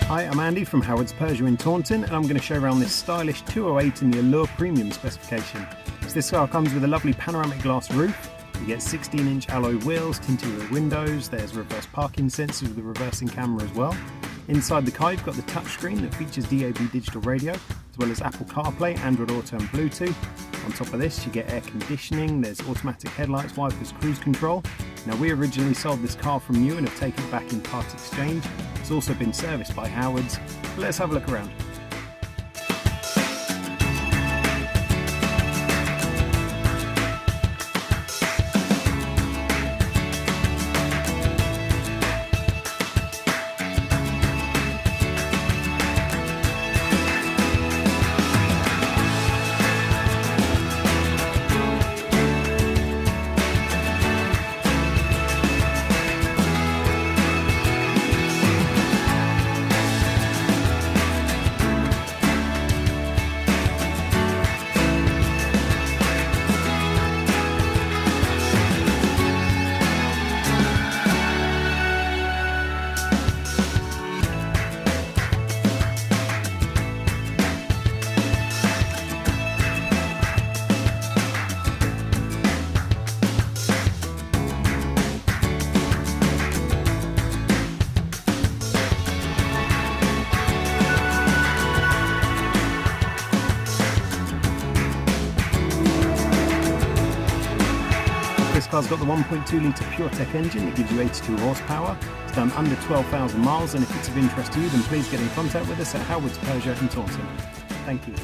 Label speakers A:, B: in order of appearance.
A: Hi, I'm Andy from Howard's Persia in Taunton, and I'm going to show around this stylish 208 in the Allure Premium specification. So this car comes with a lovely panoramic glass roof. You get 16-inch alloy wheels, tinted rear windows, there's reverse parking sensors with a reversing camera as well. Inside the car you've got the touchscreen that features DAB digital radio, as well as Apple CarPlay, Android Auto and Bluetooth. On top of this you get air conditioning, there's automatic headlights, wipers, cruise control. Now we originally sold this car from you and have taken it back in part exchange. It's also been serviced by Howard's. Let's have a look around. This car's got the 1.2 litre PureTech engine that gives you 82 horsepower. It's done under 12,000 miles, and if it's of interest to you then please get in contact with us at Howard's Persia in Taunton. Thank you.